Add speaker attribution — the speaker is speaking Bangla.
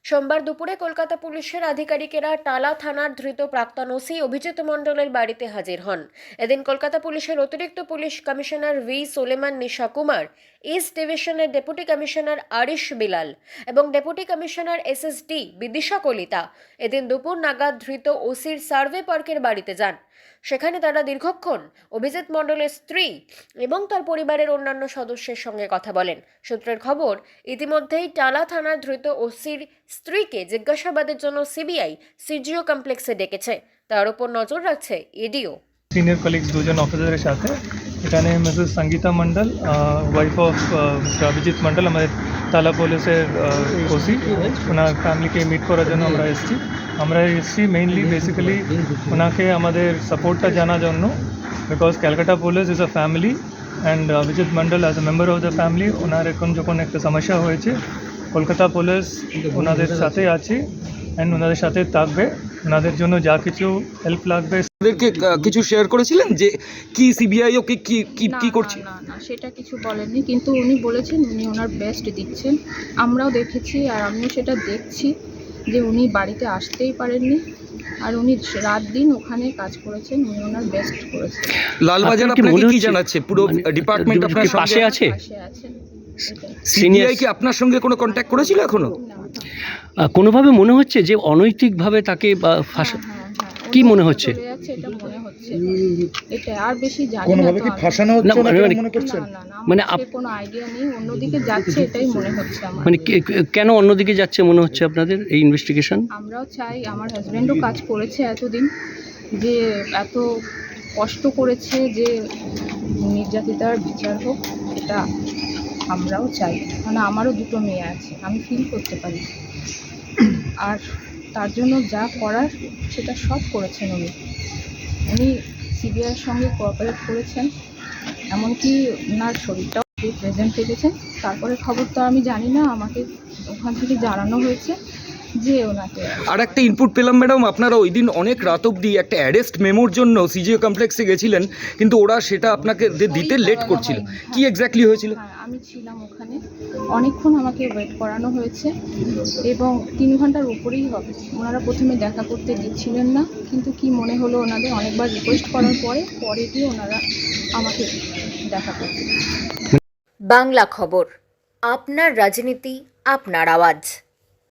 Speaker 1: সোমবার দুপুরে কলকাতা পুলিশের আধিকারিকেরা টালা থানার ধৃত প্রাক্তন ওসি অভিজিৎ মণ্ডলের বাড়িতে হাজির হন। এদিন কলকাতা পুলিশের অতিরিক্ত police commissioner V Solomon Nisha Kumar, east ডিভিশনের ডেপুটি কমিশনার আরিশ বিলাল এবং deputy commissioner SSD Bidisha Kalita এদিন দুপুর নাগাদ ধৃত ওসির সার্ভে পার্কের বাড়িতে যান। সেখানে তারা দীর্ঘক্ষণ অভিজিৎ মণ্ডলের স্ত্রী এবং তার পরিবারের অন্যান্য সদস্যের সঙ্গে কথা বলেন। সূত্রের খবর, ইতিমধ্যেই টালা থানার ধৃত ওসির স্ত্রীকে জিজ্ঞাসাবাদের জন্য সিবিআই সিজিও কমপ্লেক্সে ডেকেছে। তার উপর নজর রাখছে ইডিও।
Speaker 2: সিনিয়র কলিগস দুজন অফিসারের সাথে এখানে Mrs Sangeeta Mondal, wife of Mr Abhijit Mondal, আমাদের তালা পুলিশের ওসি, ওনার ফ্যামিলিকে মিট করার জন্য আমরা এসেছি মেইনলি বেসিক্যালি ওনাকে আমাদের সাপোর্টটা জানার জন্য, because Calcutta police is a family and Abhijit Mondal as a member of the family. ওনার এখন যখন একটা সমস্যা হয়েছে, কলকাতা পুলিশ ওনাদের সাথে আছে অ্যান্ড ওনাদের সাথে থাকবে, ওনাদের জন্য যা কিছু হেল্প লাগবে।
Speaker 3: ওদেরকে কিছু শেয়ার করেছিলেন যে কি সিবিআই ওকে কি করছে?
Speaker 4: না, সেটা কিছু বলেননি, কিন্তু উনি বলেছেন উনি ওনার বেস্ট দিচ্ছেন। আমরাও দেখেছি আর আমিও সেটা দেখছি যে উনি বাড়িতে আসতেই পারেননি, আর উনি রাত দিন ওখানে কাজ করেছেন, উনি ওনার বেস্ট করেছেন।
Speaker 3: লালবাজার আপনাকে কি জানাচ্ছে? পুরো ডিপার্টমেন্ট আপনার পাশে আছে? সিবিআই কি আপনার সঙ্গে কোনো কন্ট্যাক্ট করেছিল এখনো?
Speaker 5: কোনোভাবে মনে হচ্ছে যে অনৈতিকভাবে তাকে কি মনে হচ্ছে?
Speaker 4: এটা মনে হচ্ছে, এটা আর বেশি জানি
Speaker 6: কোনোভাবে কি ফাঁসানো হচ্ছে না মনে করছেন?
Speaker 4: মানে কোনো আইডিয়া নেই, অন্যদিকে যাচ্ছে এটাই মনে হচ্ছে আমার।
Speaker 5: মানে কেন অন্যদিকে যাচ্ছে মনে হচ্ছে আপনাদের এই ইনভেস্টিগেশন?
Speaker 4: আমরাও চাই, আমার হাজব্যান্ডও কাজ করেছে এতদিন, যে এত কষ্ট করেছে যে নির্যাতিতার বিচার হোক, এটা আমরাও চাই। মানে আমারও দুটো মেয়ে আছে, আমি ফিল করতে পারি, আর তার জন্য যা করার সেটা সব করেছেন উনি সিবিআইয়ের সঙ্গে কোঅপারেট করেছেন, এমনকি ওনার শরীরটাও প্রেজেন্ট রেখেছেন। তারপরে খবর তো আমি জানি না, আমাকে ওখান থেকে জানানো হয়েছে যে ওনাকে।
Speaker 3: আর একটা ইনপুট পেলাম ম্যাডাম, আপনারা ওই দিন অনেক রাত অবধি একটা অ্যারেস্ট মেমোর জন্য সিজিও কমপ্লেক্সে গেছিলেন, কিন্তু ওরা সেটা আপনাকে দিতে লেট করছিল। কি এক্স্যাক্টলি হয়েছিল?
Speaker 4: হ্যাঁ, আমি ছিলাম ওখানে, অনেকক্ষণ আমাকে ওয়েট করানো হয়েছে এবং 3 ঘন্টার উপরেই হবে। ওনারা প্রথমে দেখা করতে দিচ্ছিলেন না, কিন্তু কি মনে হলো ওনাদের, অনেকবার রিকোয়েস্ট করার পরে গিয়ে ওনারা আমাকে দেখা করতে।
Speaker 1: বাংলা খবর, আপনার রাজনীতি, আপনার আওয়াজ।